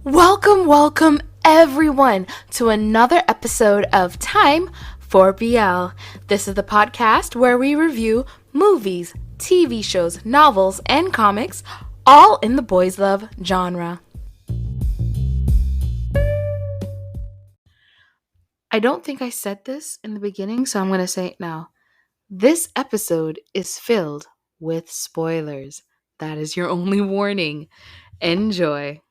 Welcome everyone to another episode of Time for BL. This is the podcast where we review movies, TV shows, novels, and comics, all in the boys love genre. I don't think I said this in the beginning, so I'm going to say it now. This episode is filled with spoilers. That is your only warning. Enjoy.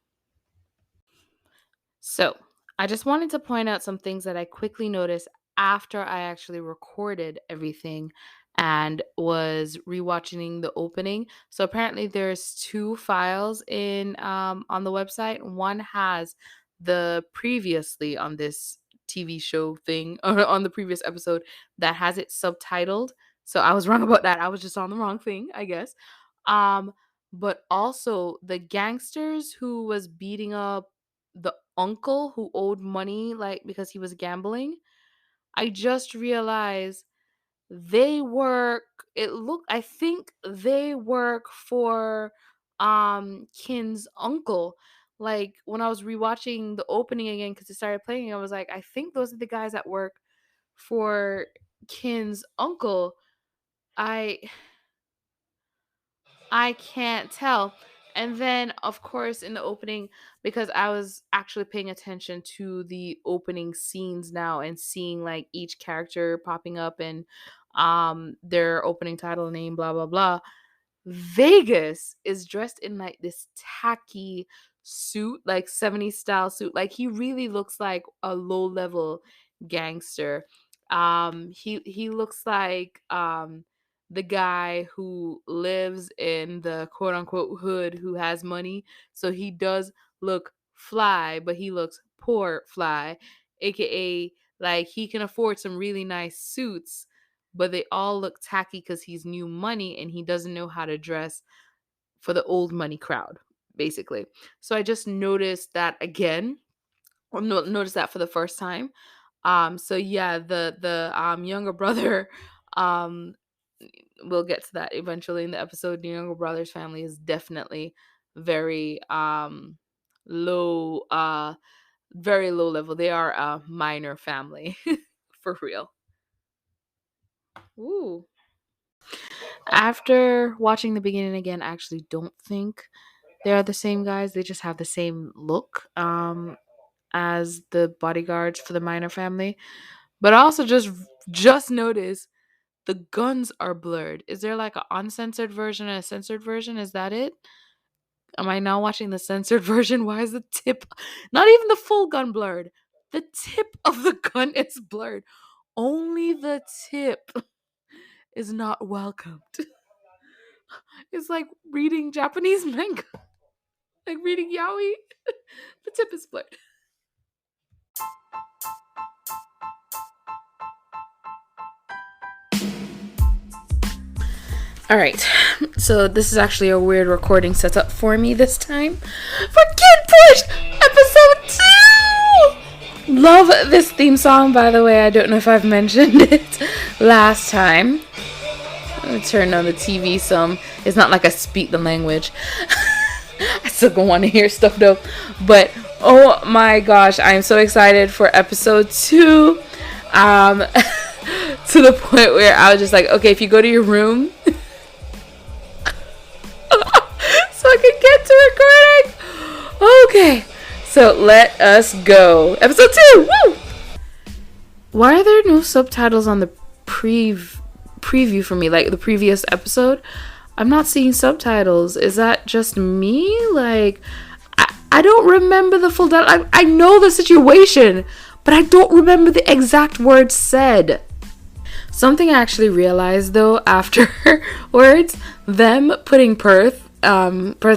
So, I just wanted to point out some things that I quickly noticed after I actually recorded everything and was rewatching the opening. So apparently there's two files in on the website. One has the previously on this TV show thing or on the previous episode that has it subtitled. So I was wrong about that. I was just on the wrong thing, I guess. Um but also the gangsters who was beating up the uncle who owed money like because he was gambling. I just realized they work I think they work for Kinn's uncle. Like when I was rewatching the opening again because it started playing, I was like, I think those are the guys that work for Kinn's uncle. I I can't tell. And then, of course, in the opening, because I was actually paying attention to the opening scenes now and seeing like each character popping up and their opening title name, blah blah blah. Vegas is dressed in like this tacky suit, like 70s style suit. Like he really looks like a low level gangster. He looks like the guy who lives in the quote unquote hood who has money. So he does look fly, but he looks poor fly, aka like he can afford some really nice suits, but they all look tacky because he's new money and he doesn't know how to dress for the old money crowd, basically. So I just noticed that again, or noticed that for the first time. So yeah, the younger brother, um, we'll get to that eventually in the episode. The younger brother's family is definitely very low, very low level. They are a minor family for real. Ooh. After watching the beginning again, I actually don't think they are the same guys. They just have the same look as the bodyguards for the minor family. But I also just noticed the guns are blurred. Is there like an uncensored version and a censored version? Is that it? Am I now watching the censored version? Why is the tip, not even the full gun blurred? The tip of the gun is blurred. Only the tip is not welcomed. It's like reading Japanese manga, like reading yaoi. The tip is blurred. All right, so this is actually a weird recording setup for me this time for Kinn Porsche episode 2. Love this theme song, by the way. I don't know if I've mentioned it last time. Let me turn on the TV some. It's not like I speak the language. I still gonna want to hear stuff though. But oh my gosh, I'm so excited for episode 2. To the point where I was just like, okay, if you go to your room so I can get to recording. Okay, so let us go. Episode 2. Woo! Why are there no subtitles on the preview for me, like the previous episode? I'm not seeing subtitles. Is that just me? Like, I don't remember the full dialogue. I know the situation, but I don't remember the exact words said. Something I actually realized though afterwards, them putting Perth's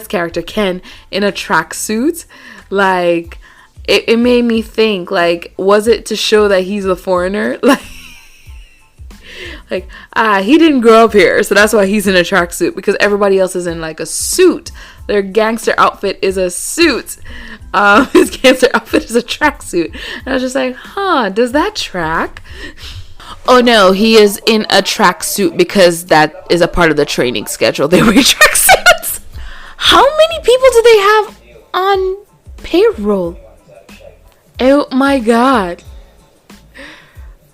character Ken in a tracksuit, like it made me think, like, was it to show that he's a foreigner? Like he didn't grow up here, so that's why he's in a tracksuit, because everybody else is in like a suit. Their gangster outfit is a suit. His gangster outfit is a tracksuit. And I was just like, does that track? Oh no, he is in a tracksuit because that is a part of the training schedule. They wear tracksuits. How many people do they have on Payroll. Oh my god.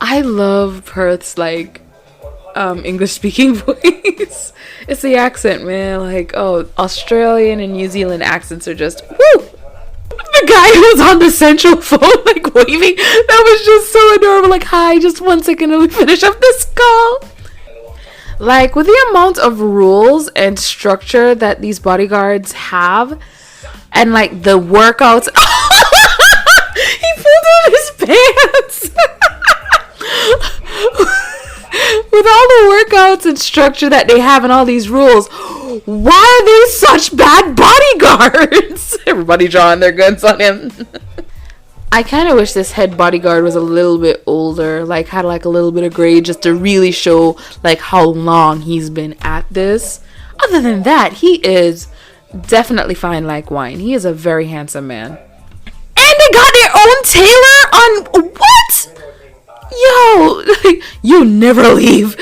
I love Perth's like English speaking voice. It's the accent, man. Like, oh, Australian and New Zealand accents are just woo. The guy who was on the central phone, like waving, that was just so adorable. Like, hi, just 1 second till we finish up this call. Like, with the amount of rules and structure that these bodyguards have, and like the workouts, he pulled out his pants. With all the workouts and structure that they have and all these rules, why are they such bad bodyguards? Everybody drawing their guns on him. I kind of wish this head bodyguard was a little bit older, like had like a little bit of gray, just to really show like how long he's been at this. Other than that, he is definitely fine like wine. He is a very handsome man. And they got their own tailor on what? Yo, you never leave.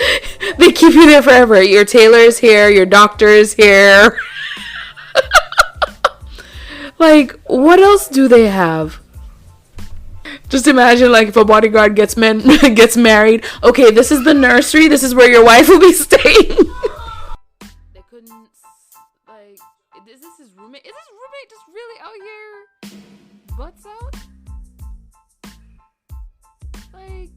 They keep you there forever. Your tailor is here, your doctor is here. Like, what else do they have? Just imagine, like, if a bodyguard gets married. Okay, this is the nursery. This is where your wife will be staying. They couldn't, like, is this his roommate? Is his roommate just really out here butts out? Like,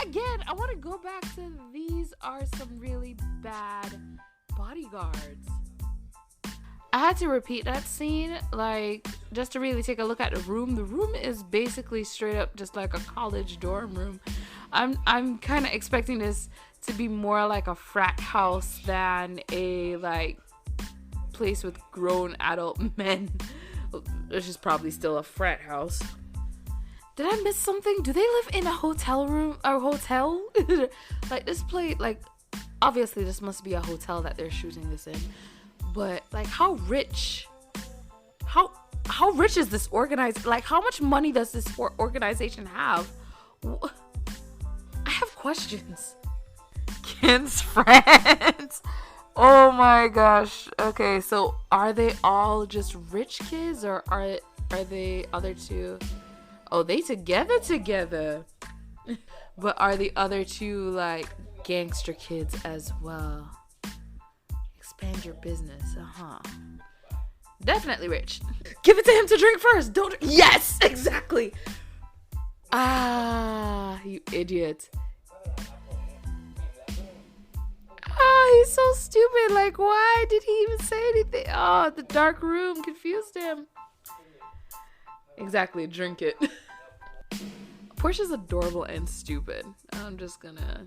again, I want to go back to these are some really bad bodyguards. I had to repeat that scene, like, just to really take a look at the room. The room is basically straight up just like a college dorm room. I'm kind of expecting this to be more like a frat house than a, like, place with grown adult men. Which is probably still a frat house. Did I miss something? Do they live in a hotel room or hotel? Like, this place, like, obviously this must be a hotel that they're shooting this in. But, like, how rich? How rich is this organized? Like, how much money does this organization have? I have questions. Kinn's friends. Oh my gosh. Okay, so are they all just rich kids, or are they other two? Oh, they together. But are the other two like gangster kids as well? Expand your business, Definitely rich. Give it to him to drink first. Don't. Yes, exactly. Ah, you idiot. Oh, he's so stupid. Like, why did he even say anything? Oh, the dark room confused him. Exactly, drink it. Porsche's adorable and stupid. I'm just gonna...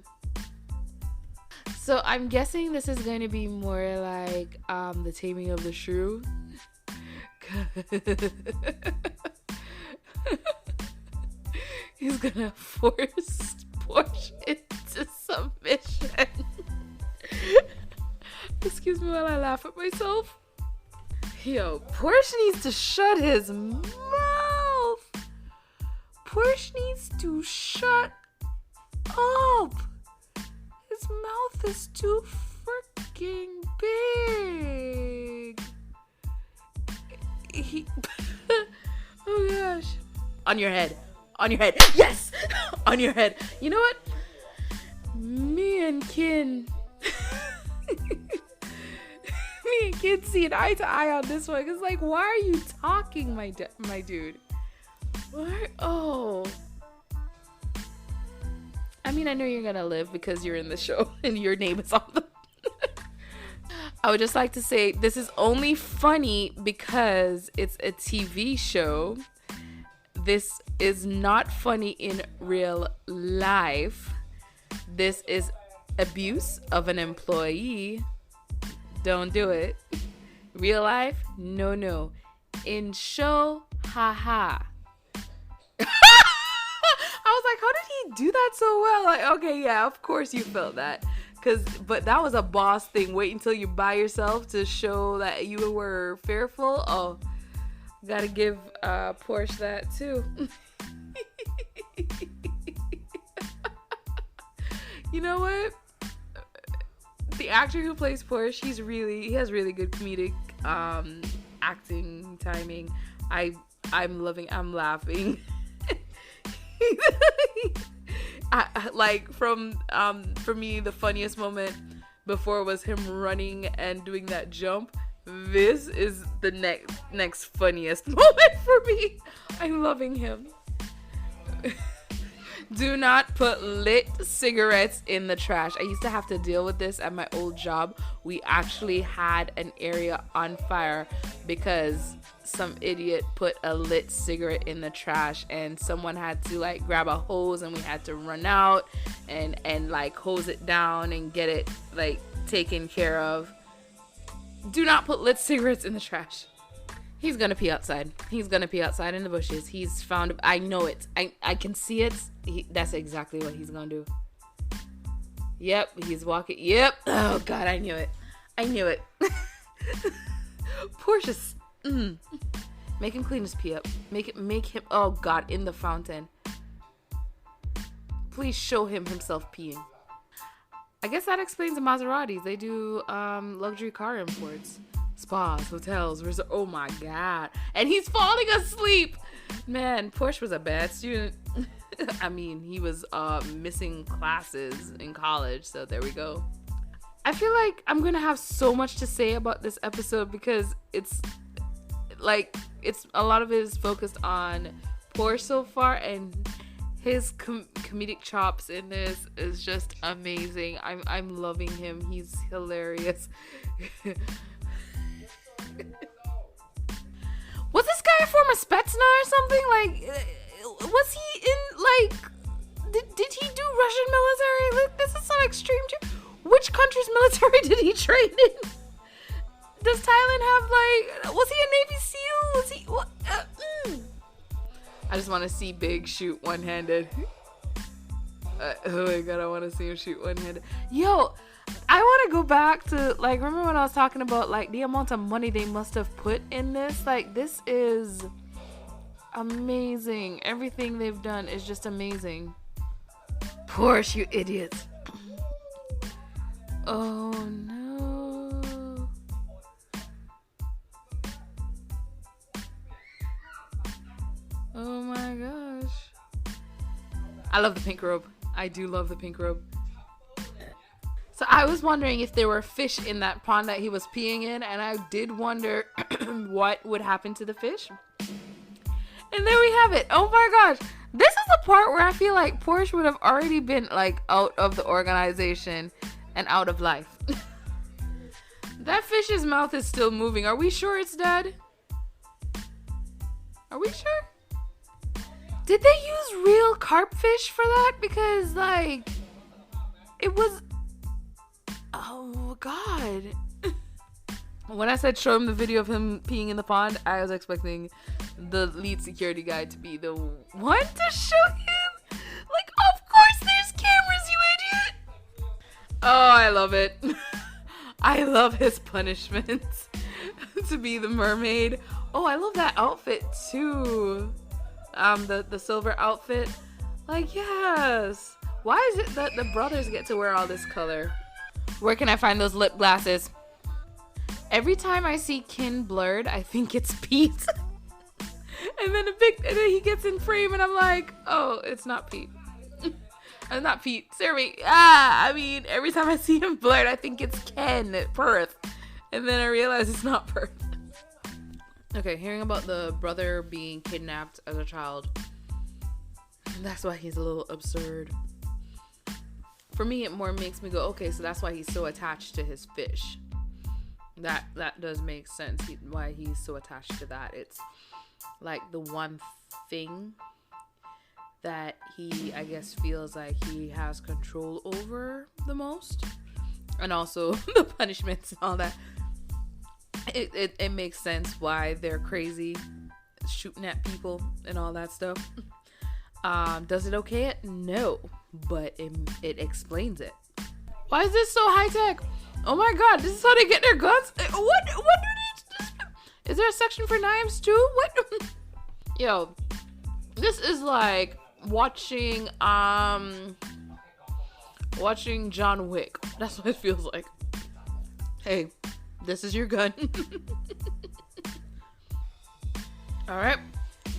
So I'm guessing this is going to be more like the Taming of the Shrew. He's gonna force Porsche into submission. Excuse me while I laugh at myself. Yo, Porsche needs to shut his mouth. Porsche needs to shut up. His mouth is too freaking big. Oh gosh. On your head. Yes! On your head. You know what? Me and Kinn see an eye to eye on this one. Cause like, why are you talking, my dude? Why? Oh. I mean, I know you're gonna live because you're in the show and your name is on the... I would just like to say this is only funny because it's a TV show. This is not funny in real life. This is abuse of an employee. Don't do it. Real life? No. In show, haha. I was like, how did he do that so well? Like, okay, yeah, of course you felt that. But that was a boss thing. Wait until you're by yourself to show that you were fearful. Oh, gotta give Porsche that too. You know what? The actor who plays Porsche, he has really good comedic acting timing. I'm laughing. Like for me, the funniest moment before was him running and doing that jump. This is the next funniest moment for me. I'm loving him. Do not put lit cigarettes in the trash. I used to have to deal with this at my old job. We actually had an area on fire because some idiot put a lit cigarette in the trash, and someone had to like grab a hose, and we had to run out and like hose it down and get it like taken care of. Do not put lit cigarettes in the trash. He's gonna pee outside. He's gonna pee outside in the bushes. He's found. I know it. I can see it. That's exactly what he's gonna do. Yep, he's walking. Yep. Oh God, I knew it. I knew it. Porsche's. Make him clean his pee up. Make him. Oh God, in the fountain. Please show him himself peeing. I guess that explains the Maseratis. They do luxury car imports. Spas, hotels, resort. Oh my God. And he's falling asleep. Man, Porsche was a bad student. I mean, he was missing classes in college. So there we go. I feel like I'm going to have so much to say about this episode because it's a lot of it is focused on Porsche so far, and his comedic chops in this is just amazing. I'm loving him. He's hilarious. Was this guy a former Spetsnaz or something? Like, was he in, like, did he do Russian military? Like, this is some extreme too. Which country's military did he train in? Does Thailand have, like, was he a Navy SEAL? Was he, what? I just want to see Big shoot one-handed. Oh my God, I want to see him shoot one-handed. Yo, I want to go back to, like, remember when I was talking about, like, the amount of money they must have put in this? Like, this is amazing. Everything they've done is just amazing. Porsche, you idiots. Oh, no. Oh, my gosh. I love the pink robe. I do love the pink robe. So I was wondering if there were fish in that pond that he was peeing in, and I did wonder what would happen to the fish. And there we have it. Oh my gosh. This is the part where I feel like Porsche would have already been like out of the organization and out of life. That fish's mouth is still moving. Are we sure it's dead? Are we sure? Did they use real carp fish for that? Because like, it was... Oh, God. When I said show him the video of him peeing in the pond, I was expecting the lead security guy to be the one to show him. Like, of course there's cameras, you idiot. Oh, I love it. I love his punishments. To be the mermaid. Oh, I love that outfit, too. The silver outfit. Like, yes. Why is it that the brothers get to wear all this color? Where can I find those lip glasses? Every time I see Kinn blurred, I think it's Pete. and then he gets in frame and I'm like, oh, it's not Pete. Not Pete. Sorry. I mean, every time I see him blurred, I think it's Ken at Perth. And then I realize it's not Perth. Okay, hearing about the brother being kidnapped as a child. That's why he's a little absurd. For me, it more makes me go, okay, so that's why he's so attached to his fish. That does make sense, why he's so attached to that. It's like the one thing that he, I guess, feels like he has control over the most. And also the punishments and all that. It makes sense why they're crazy, shooting at people and all that stuff. Does it okay it? No. But it explains it. Why is this so high tech? Oh my God, this is how they get their guns? What do they... Is there a section for knives too? What? Yo, this is like watching John Wick. That's what it feels like. Hey, this is your gun. All right.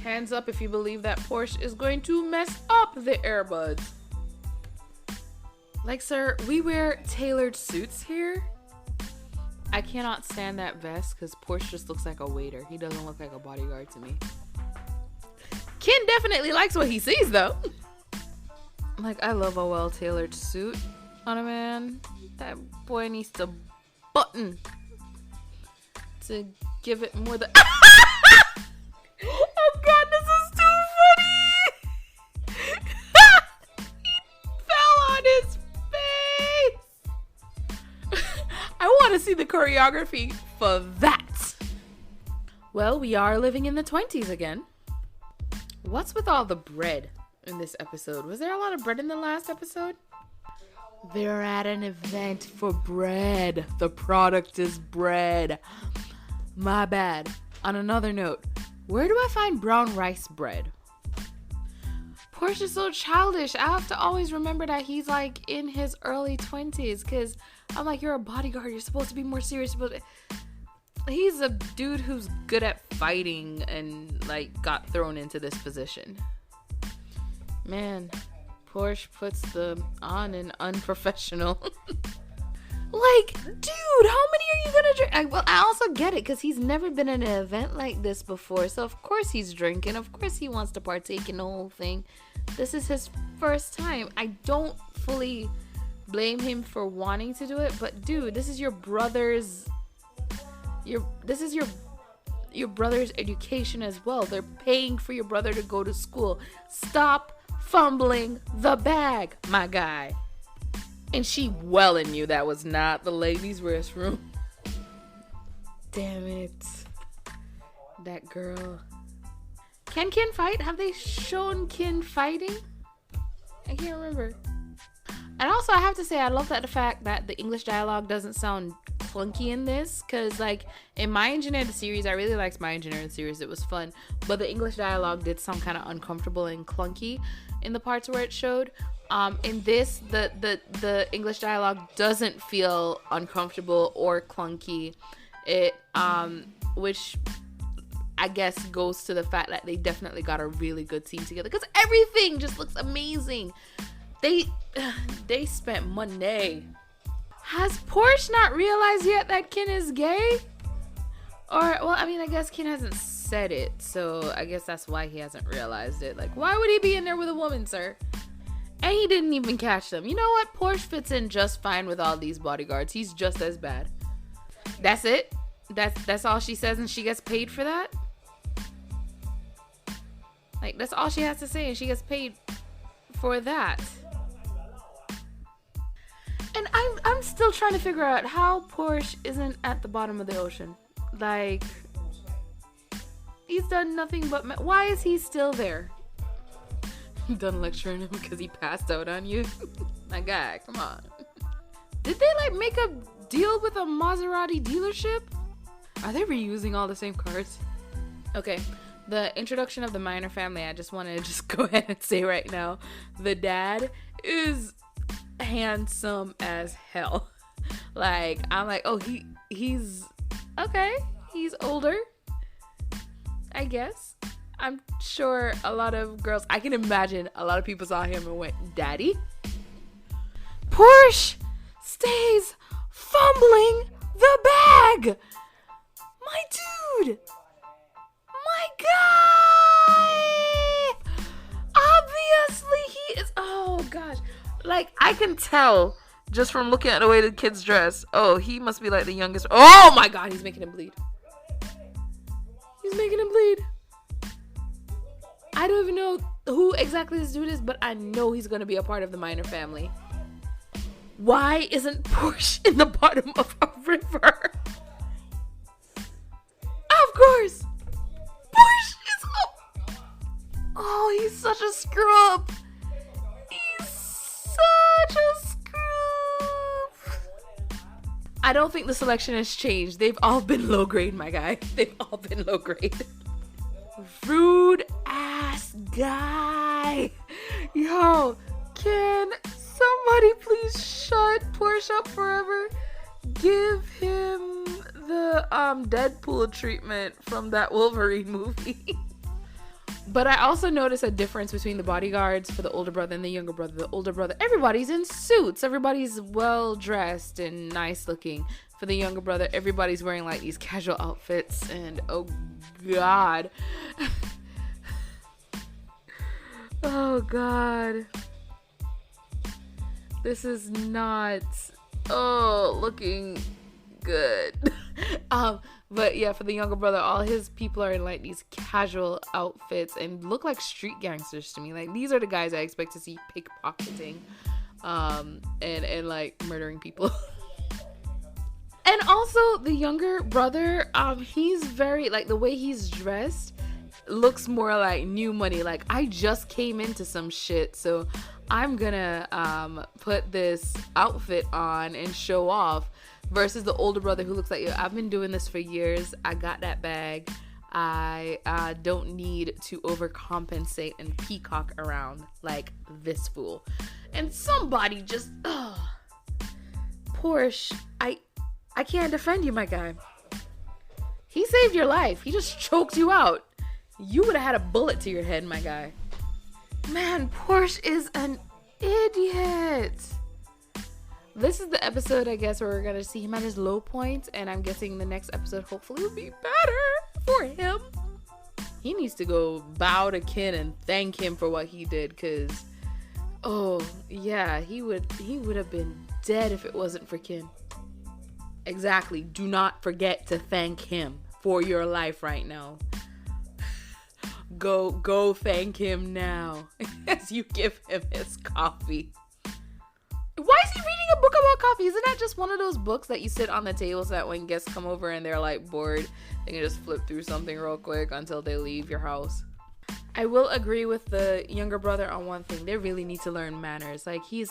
Hands up if you believe that Porsche is going to mess up the earbuds. Like, sir, we wear tailored suits here. I cannot stand that vest because Porsche just looks like a waiter. He doesn't look like a bodyguard to me. Kinn definitely likes what he sees, though. Like, I love a well-tailored suit on a man. That boy needs to button to give it more than... Oh God, this is too funny! He fell on his face! I want to see the choreography for that. Well, we are living in the 20s again. What's with all the bread in this episode? Was there a lot of bread in the last episode? They're at an event for bread. The product is bread. My bad. On another note, where do I find brown rice bread? Porsche is so childish. I have to always remember that he's like in his early 20s because I'm like, you're a bodyguard. You're supposed to be more serious. But he's a dude who's good at fighting and like got thrown into this position. Man, Porsche puts the on in unprofessional. Like, dude, how many are you gonna drink? Well, I also get it because he's never been in an event like this before. So of course he's drinking. Of course he wants to partake in the whole thing. This is his first time. I don't fully blame him for wanting to do it, but dude, this is your brother's your brother's education as well. They're paying for your brother to go to school. Stop fumbling the bag, my guy. And she well knew that was not the ladies' restroom. Damn it. That girl. Can Kinn fight? Have they shown Kinn fighting? I can't remember. And also, I have to say, I love that the fact that the English dialogue doesn't sound clunky in this. Because, like, in My Engineer, the series, I really liked My Engineer, the series. It was fun. But the English dialogue did sound kind of uncomfortable and clunky in the parts where it showed. In this, the English dialogue doesn't feel uncomfortable or clunky. It, which I guess goes to the fact that they definitely got a really good team together because everything just looks amazing. They spent money. Has Porsche not realized yet that Kinn is gay? Or, well, I mean, I guess Kinn hasn't said it, so I guess that's why he hasn't realized it. Like, why would he be in there with a woman, sir? And he didn't even catch them. You know what? Porsche fits in just fine with all these bodyguards. He's just as bad. That's it? That's all she says and she gets paid for that? Like, that's all she has to say and she gets paid for that. And I'm still trying to figure out how Porsche isn't at the bottom of the ocean. Like, he's done nothing but... Why is he still there? Done lecturing him because he passed out on you? My guy, come on. Did they like make a deal with a Maserati dealership? Are they reusing all the same cars? Okay, the introduction of the Minor family, I just want to just go ahead and say right now, the dad is handsome as hell. Like, I'm like, oh, he's okay. He's older, I guess. I'm sure a lot of girls, I can imagine a lot of people saw him and went, Daddy? Porsche stays fumbling the bag. My dude. My guy. Obviously he is, oh gosh. Like, I can tell just from looking at the way the kid's dressed. Oh, he must be like the youngest. Oh my God, he's making him bleed. He's making him bleed. I don't even know who exactly this dude is, but I know he's going to be a part of the Minor family. Why isn't Porsche in the bottom of a river? Of course. Porsche is... Oh, he's such a screw-up. He's such a screw-up. I don't think the selection has changed. They've all been low grade, my guy. They've all been low grade. Rude ass guy. Yo, can somebody please shut Porsche up forever? Give him the Deadpool treatment from that Wolverine movie. But I also noticed a difference between the bodyguards for the older brother and the younger brother. The older brother, everybody's in suits. Everybody's well dressed and nice looking. For the younger brother, everybody's wearing like these casual outfits. And oh God. Oh God. This is not looking good. But yeah, for the younger brother, all his people are in like these casual outfits and look like street gangsters to me. Like these are the guys I expect to see pickpocketing and like murdering people. And also the younger brother, he's very like the way he's dressed looks more like new money. Like I just came into some shit, so I'm gonna put this outfit on and show off. Versus the older brother who looks like, yo, I've been doing this for years. I got that bag. I don't need to overcompensate and peacock around like this fool. And somebody just, Porsche, I can't defend you, my guy. He saved your life. He just choked you out. You would have had a bullet to your head, my guy. Man, Porsche is an idiot. This is the episode, I guess, where we're going to see him at his low point. And I'm guessing the next episode hopefully will be better for him. He needs to go bow to Kinn and thank him for what he did. Because, oh, yeah, he would have been dead if it wasn't for Kinn. Exactly. Do not forget to thank him for your life right now. Go thank him now as you give him his coffee. Why is he reading a book about coffee? Isn't that just one of those books that you sit on the table so that when guests come over and they're like bored, they can just flip through something real quick until they leave your house? I will agree with the younger brother on one thing. They really need to learn manners. Like his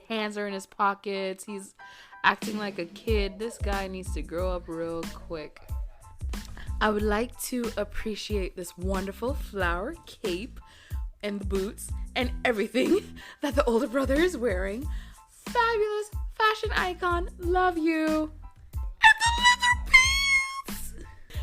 hands are in his pockets. He's acting like a kid. This guy needs to grow up real quick. I would like to appreciate this wonderful flower cape and the boots and everything that the older brother is wearing. Fabulous fashion icon. Love you. And the leather pants.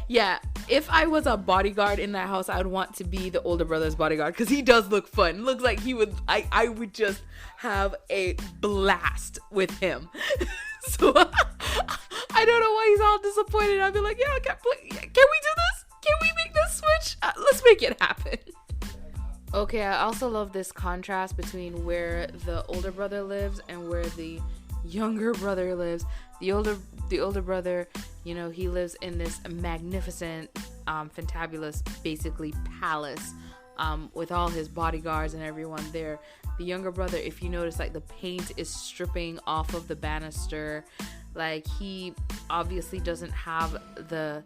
Yeah, if I was a bodyguard in that house, I would want to be the older brother's bodyguard because he does look fun. Looks like he would. I would just have a blast with him. So I don't know why he's all disappointed. I'd be like, yeah, can we do this? Can we make this switch? Let's make it happen. Okay, I also love this contrast between where the older brother lives and where the younger brother lives. The older brother, you know, he lives in this magnificent, fantabulous, basically palace, with all his bodyguards and everyone there. The younger brother, if you notice, like the paint is stripping off of the banister. Like he obviously doesn't have the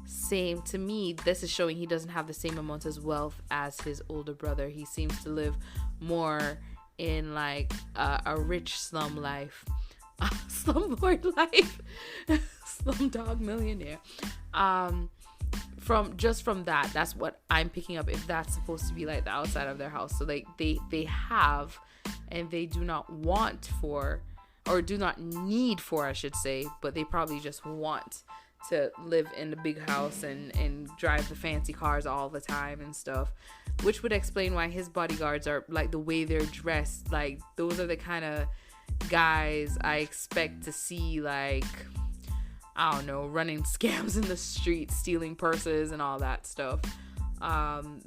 same, to me, this is showing he doesn't have the same amount of wealth as his older brother. He seems to live more in like a rich slum life, slumlord life, slumdog millionaire. From that, that's what I'm picking up, if that's supposed to be like the outside of their house. So they have, and they do not want for, or do not need for, I should say, but they probably just want to live in the big house and drive the fancy cars all the time and stuff, which would explain why his bodyguards are like the way they're dressed. Like those are the kind of guys I expect to see, like, I don't know, running scams in the street, stealing purses and all that stuff.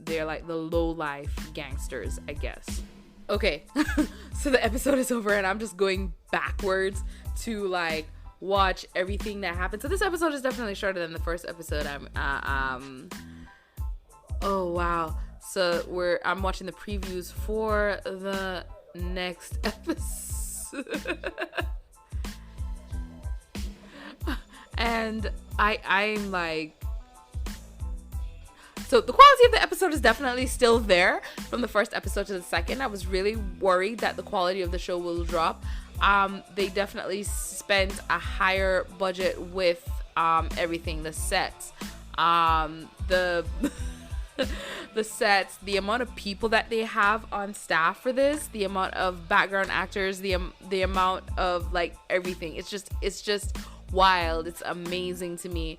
They're like the low life gangsters, I guess. Okay, so the episode is over and I'm just going backwards to like watch everything that happened. So this episode is definitely shorter than the first episode. Oh wow. So I'm watching the previews for the next episode. And I'm like, so the quality of the episode is definitely still there from the first episode to the second. I was really worried that the quality of the show will drop. They definitely spent a higher budget with everything, the sets, the sets, the amount of people that they have on staff for this, the amount of background actors, the amount of like everything. It's just wild. It's amazing to me.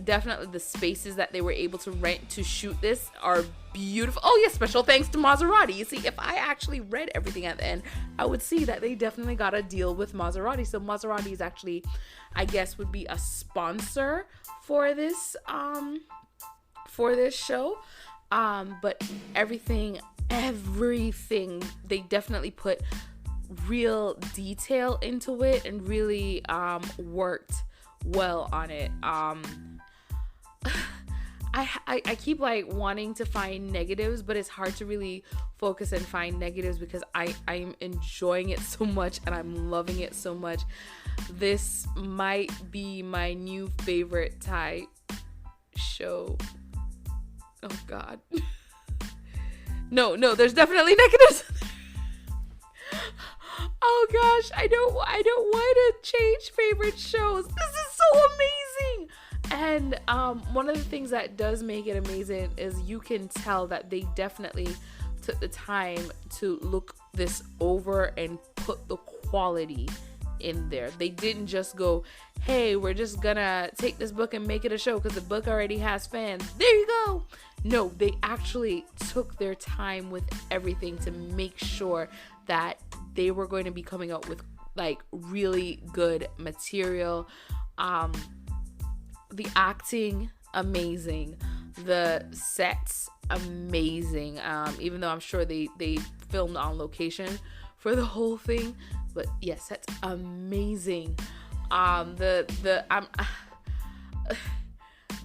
Definitely the spaces that they were able to rent to shoot this are beautiful. Oh yeah, special thanks to Maserati. You see, if I actually read everything at the end, I would see that they definitely got a deal with Maserati. So Maserati is actually, I guess, would be a sponsor for this show. But everything they definitely put real detail into it and really worked well on it. I keep like wanting to find negatives, but it's hard to really focus and find negatives because I'm enjoying it so much and I'm loving it so much. This might be my new favorite type show. Oh God. No, there's definitely negatives. Oh gosh, I don't want to change favorite shows. This is so amazing. And one of the things that does make it amazing is you can tell that they definitely took the time to look this over and put the quality in there. They didn't just go, hey, we're just gonna take this book and make it a show because the book already has fans. There you go. No, they actually took their time with everything to make sure that they were going to be coming up with like really good material. The acting, amazing. The sets, amazing. Even though I'm sure they filmed on location for the whole thing, but yes, that's amazing.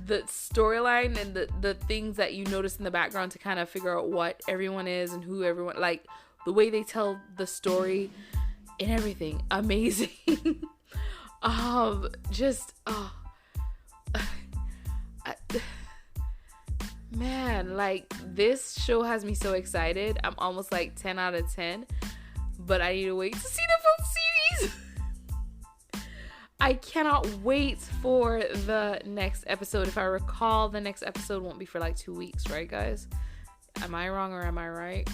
The storyline and the things that you notice in the background to kind of figure out what everyone is and who everyone, like the way they tell the story and everything, amazing. Man, like this show has me so excited. I'm almost like 10 out of 10, but I need to wait to see the full series. I cannot wait for the next episode. If I recall, the next episode won't be for like 2 weeks, right, guys? Am I wrong or am I right?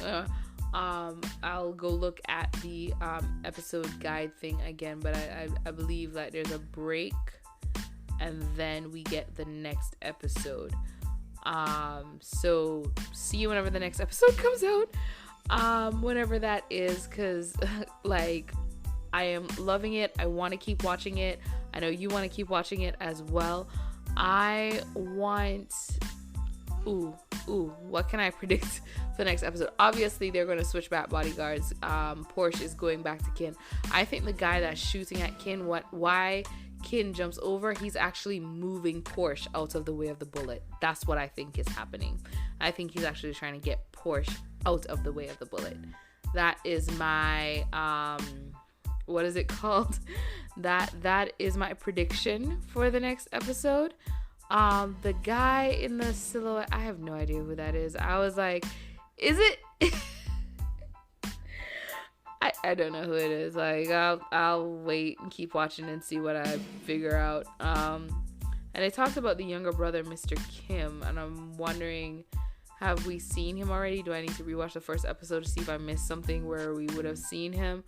I'll go look at the episode guide thing again, but I believe that there's a break and then we get the next episode. So see you whenever the next episode comes out, whenever that is, because like I am loving it. I want to keep watching it. I know you want to keep watching it as well. I want what can I predict for the next episode? Obviously they're going to switch back bodyguards. Porsche is going back to Kinn. I think the guy that's shooting at Kinn, why Kinn jumps over, he's actually moving Porsche out of the way of the bullet. That's what I think is happening. I think he's actually trying to get Porsche out of the way of the bullet. That is my what is it called? That is my prediction for the next episode. The guy in the silhouette, I have no idea who that is. I was like, is it? I don't know who it is. Like, I'll wait and keep watching and see what I figure out. And they talked about the younger brother, Mr. Kim, and I'm wondering, have we seen him already? Do I need to rewatch the first episode to see if I missed something where we would have seen him?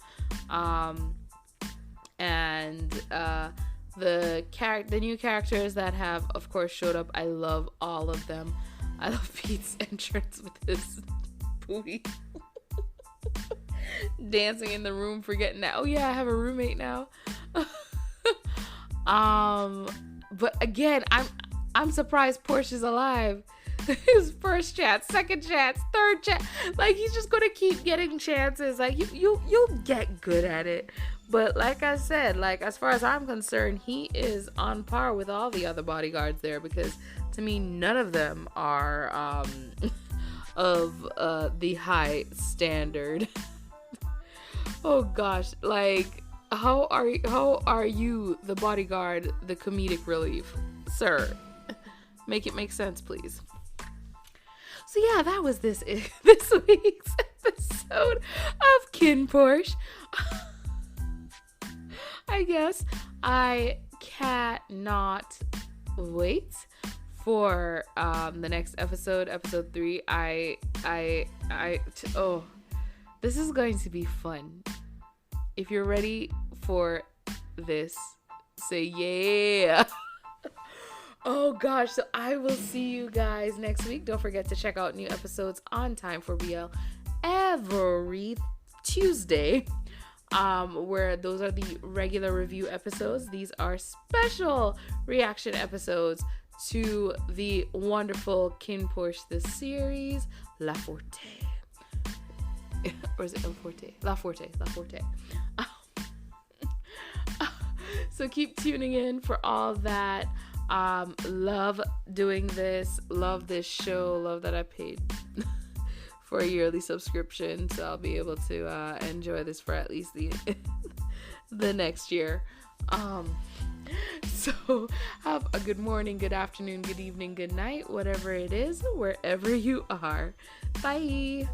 The new characters that have, of course, showed up, I love all of them. I love Pete's entrance with his booty. Dancing in the room, forgetting that, oh yeah, I have a roommate now. But again, I'm surprised Porsche's alive. His first chance, second chance, third chance, like he's just gonna keep getting chances. Like you'll get good at it. But like I said, like as far as I'm concerned, he is on par with all the other bodyguards there, because to me none of them are of the high standard. Oh gosh, like how are you the bodyguard, the comedic relief, sir? Make it make sense, please. So yeah, that was this week's episode of Kinn Porsche. I guess I cannot wait for the next episode 3. This is going to be fun. If you're ready for this Say yeah. Oh gosh, so I will see you guys next week. Don't forget to check out new episodes on Time for BL every Tuesday. Where those are the regular review episodes. These are special reaction episodes to the wonderful Kinn Porsche the series La Forte. Or is it El Forte? La Forte. So keep tuning in for all that. Love doing this. Love this show. Love that I paid for a yearly subscription, so I'll be able to enjoy this for at least the next year. So have a good morning, good afternoon, good evening, good night, whatever it is, wherever you are. Bye.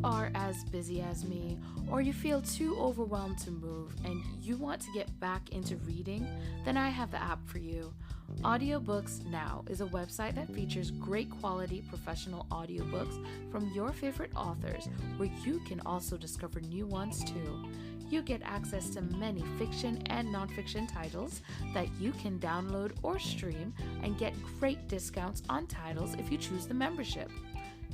Are as busy as me, or you feel too overwhelmed to move and you want to get back into reading, then I have the app for you. Audiobooks Now is a website that features great quality professional audiobooks from your favorite authors, where you can also discover new ones too. You get access to many fiction and nonfiction titles that you can download or stream and get great discounts on titles if you choose the membership.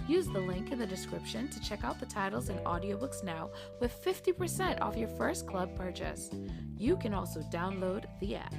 Use the link in the description to check out the titles and audiobooks now with 50% off your first club purchase. You can also download the app.